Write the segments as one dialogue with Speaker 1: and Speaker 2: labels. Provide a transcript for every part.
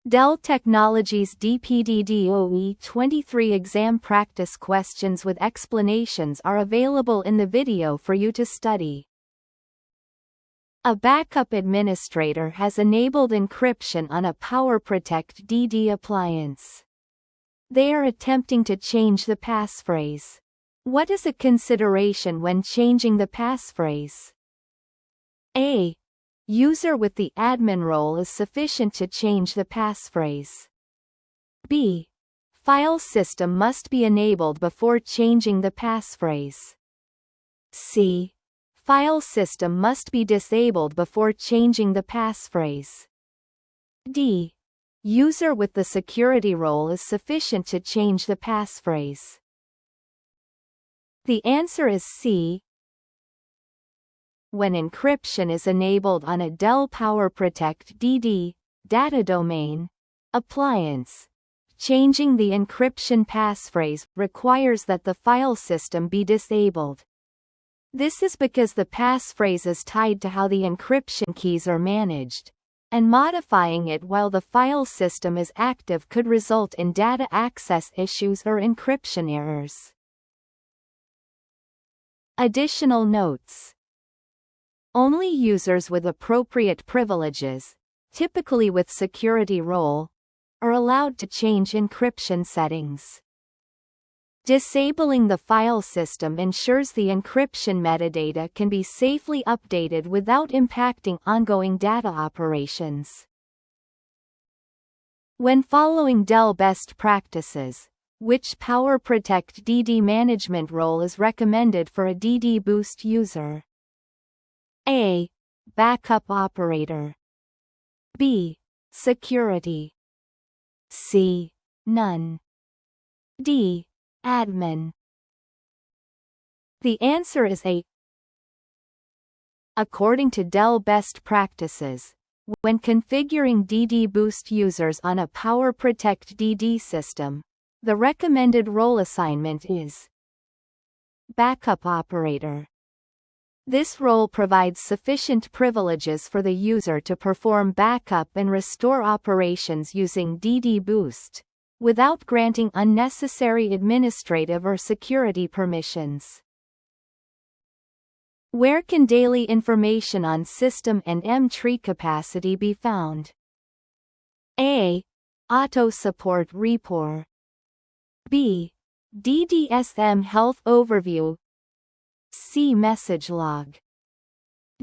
Speaker 1: Dell Technologies D-PDD-OE-23 exam practice questions with explanations are available in the video for you to study. A backup administrator has enabled encryption on a PowerProtect DD appliance. They are attempting to change the passphrase. What is a consideration when changing the passphrase? A. User with the admin role is sufficient to change the passphrase. B. File system must be enabled before changing the passphrase. C. File system must be disabled before changing the passphrase. D. User with the security role is sufficient to change the passphrase. The answer is C. When encryption is enabled on a Dell PowerProtect DD data domain appliance, changing the encryption passphrase requires that the file system be disabled. This is because the passphrase is tied to how the encryption keys are managed, and modifying it while the file system is active could result in data access issues or encryption errors. Additional notes. Only users with appropriate privileges, typically with security role, are allowed to change encryption settings. Disabling the file system ensures the encryption metadata can be safely updated without impacting ongoing data operations. When following Dell best practices, which PowerProtect DD management role is recommended for a DD Boost user? A. Backup operator. B. Security. C. None. D. Admin. The answer is A. According to Dell best practices, when configuring DD Boost users on a PowerProtect DD system, the recommended role assignment is Backup operator. This role provides sufficient privileges for the user to perform backup and restore operations using DD Boost, without granting unnecessary administrative or security permissions. Where can daily information on system and M-tree capacity be found? A. Auto Support Report. B. DDSM Health Overview. C. Message Log.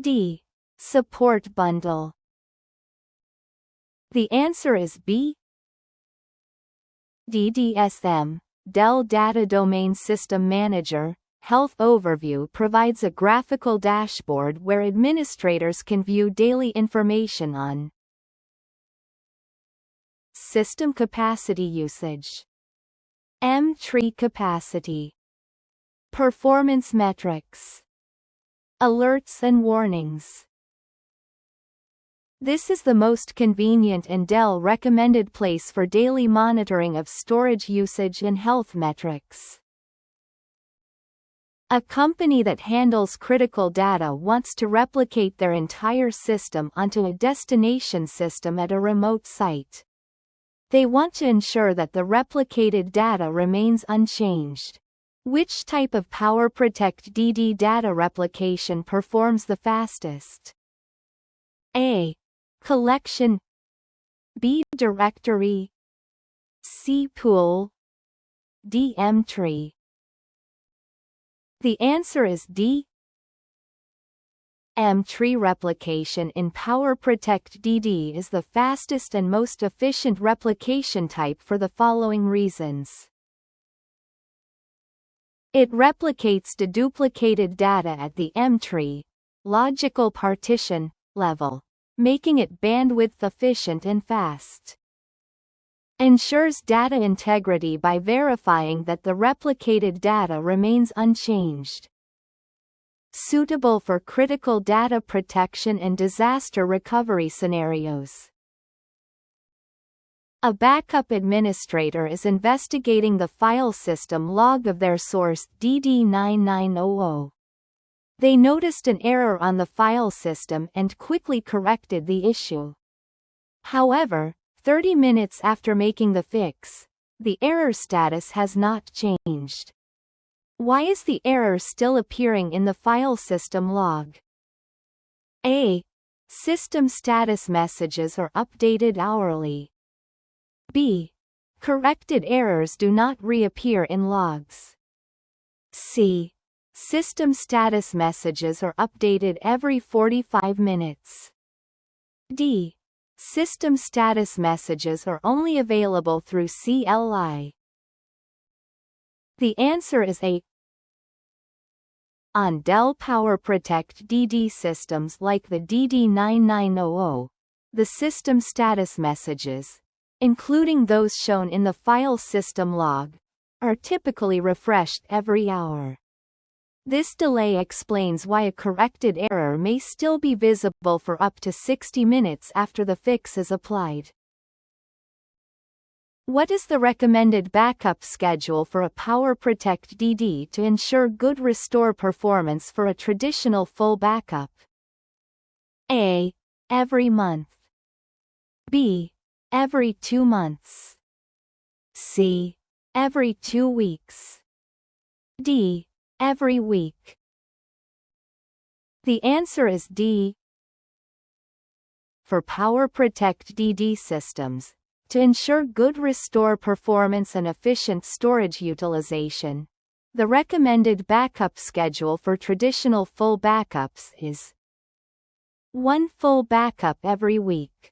Speaker 1: D. Support Bundle. The answer is B. DDSM, Dell Data Domain System Manager, Health Overview provides a graphical dashboard where administrators can view daily information on system capacity usage, M-tree capacity, performance metrics, alerts and warnings. This is the most convenient and Dell recommended place for daily monitoring of storage usage and health metrics. A company that handles critical data wants to replicate their entire system onto a destination system at a remote site. They want to ensure that the replicated data remains unchanged. Which type of PowerProtect DD data replication performs the fastest? A. Collection. B. Directory. C. Pool. D. M-tree. The answer is D. M-tree replication in PowerProtect DD is the fastest and most efficient replication type for the following reasons. It replicates deduplicated data at the M-tree, logical partition, level, making it bandwidth efficient and fast. Ensures data integrity by verifying that the replicated data remains unchanged. Suitable for critical data protection and disaster recovery scenarios. A backup administrator is investigating the file system log of their source DD9900. They noticed an error on the file system and quickly corrected the issue. However, 30 minutes after making the fix, the error status has not changed. Why is the error still appearing in the file system log? A. System status messages are updated hourly. B. Corrected errors do not reappear in logs. C. System status messages are updated every 45 minutes. D. System status messages are only available through CLI. The answer is A. On Dell PowerProtect DD systems like the DD9900, the system status messages, including those shown in the file system log, are typically refreshed every hour. This delay explains why a corrected error may still be visible for up to 60 minutes after the fix is applied. What is the recommended backup schedule for a PowerProtect DD to ensure good restore performance for a traditional full backup? A. Every month. B. Every 2 months. C. Every 2 weeks. D. Every week. The answer is D. For PowerProtect DD systems, to ensure good restore performance and efficient storage utilization, the recommended backup schedule for traditional full backups is 1 full backup every week.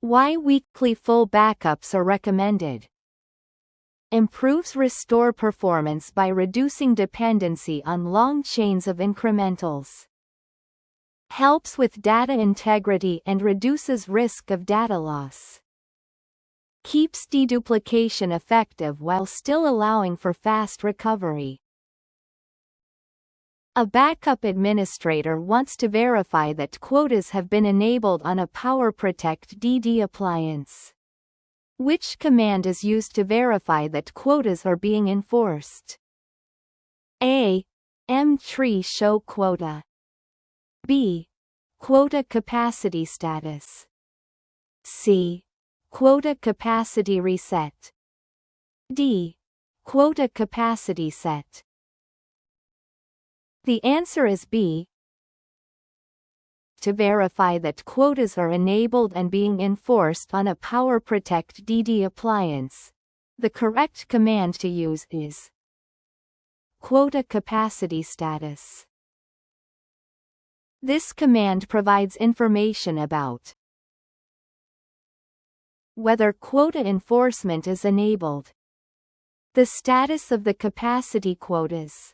Speaker 1: Why weekly full backups are recommended? Improves restore performance by reducing dependency on long chains of incrementals. Helps with data integrity and reduces risk of data loss. Keeps deduplication effective while still allowing for fast recovery. A backup administrator wants to verify that quotas have been enabled on a PowerProtect DD appliance. Which command is used to verify that quotas are being enforced? A. mtree show quota. B. Quota capacity status. C. Quota capacity reset. D. Quota capacity set. The answer is B. To verify that quotas are enabled and being enforced on a PowerProtect DD appliance, the correct command to use is quota capacity status. This command provides information about whether quota enforcement is enabled, the status of the capacity quotas,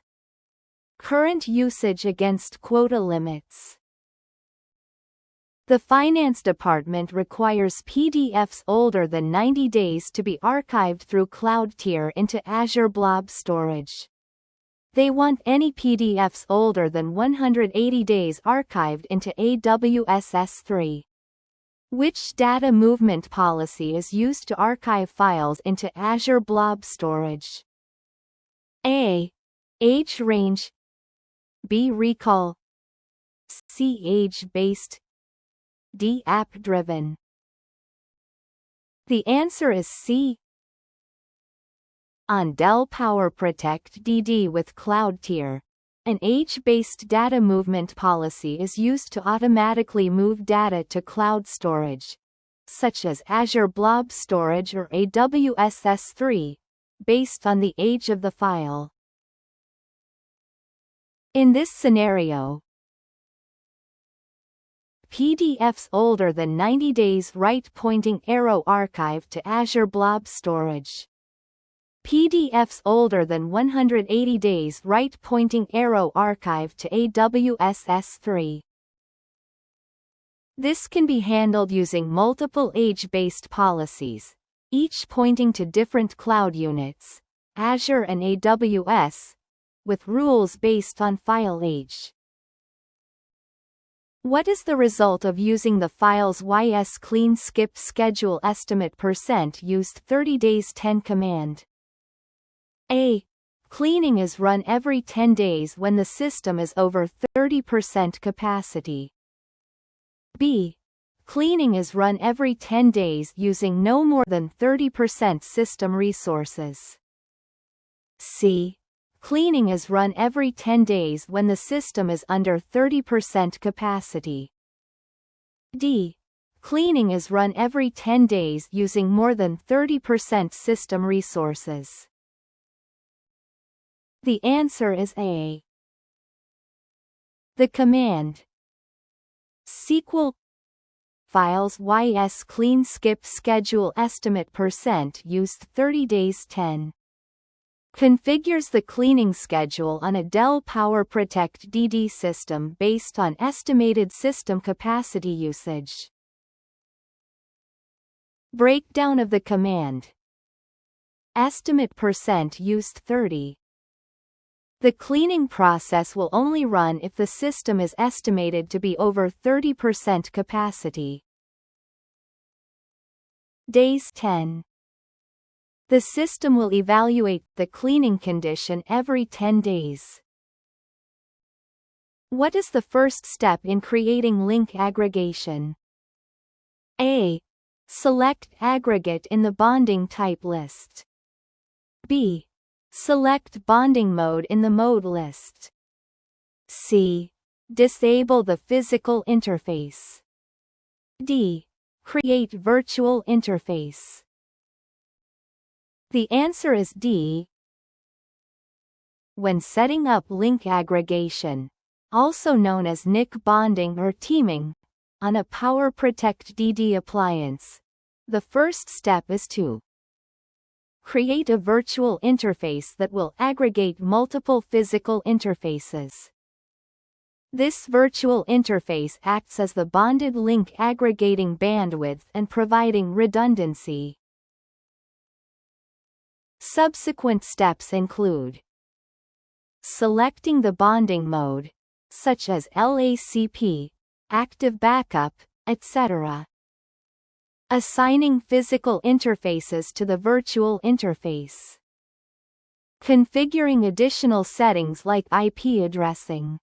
Speaker 1: current usage against quota limits. The Finance Department requires PDFs older than 90 days to be archived through Cloud Tier into Azure Blob Storage. They want any PDFs older than 180 days archived into AWS S3. Which data movement policy is used to archive files into Azure Blob Storage? A. Age range. B. Recall. C. Age-based. D. App-driven. The answer is C. On Dell PowerProtect DD with Cloud Tier, an age-based data movement policy is used to automatically move data to cloud storage, such as Azure Blob Storage or AWS S3, based on the age of the file. In this scenario, PDFs older than 90 days right pointing arrow archive to Azure Blob Storage. PDFs older than 180 days right pointing arrow archive to AWS S3. This can be handled using multiple age-based policies, each pointing to different cloud units, Azure and AWS, with rules based on file age. What is the result of using the files ys clean skip schedule estimate % used 30 days 10 command? A. Cleaning is run every 10 days when the system is over 30% capacity. B. Cleaning is run every 10 days using no more than 30% system resources. C. Cleaning is run every 10 days when the system is under 30% capacity. D. Cleaning is run every 10 days using more than 30% system resources. The answer is A. The command SQL files ys clean skip schedule estimate % used 30 days 10 configures the cleaning schedule on a Dell PowerProtect DD system based on estimated system capacity usage. Breakdown of the command. Estimate % used 30. The cleaning process will only run if the system is estimated to be over 30% capacity. Days 10. The system will evaluate the cleaning condition every 10 days. What is the first step in creating link aggregation? A. Select aggregate in the bonding type list. B. Select bonding mode in the mode list. C. Disable the physical interface. D. Create virtual interface. The answer is D. When setting up link aggregation, also known as NIC bonding or teaming, on a PowerProtect DD appliance, the first step is to create a virtual interface that will aggregate multiple physical interfaces. This virtual interface acts as the bonded link aggregating bandwidth and providing redundancy. Subsequent steps include selecting the bonding mode, such as LACP, active backup, etc. Assigning physical interfaces to the virtual interface. Configuring additional settings like IP addressing.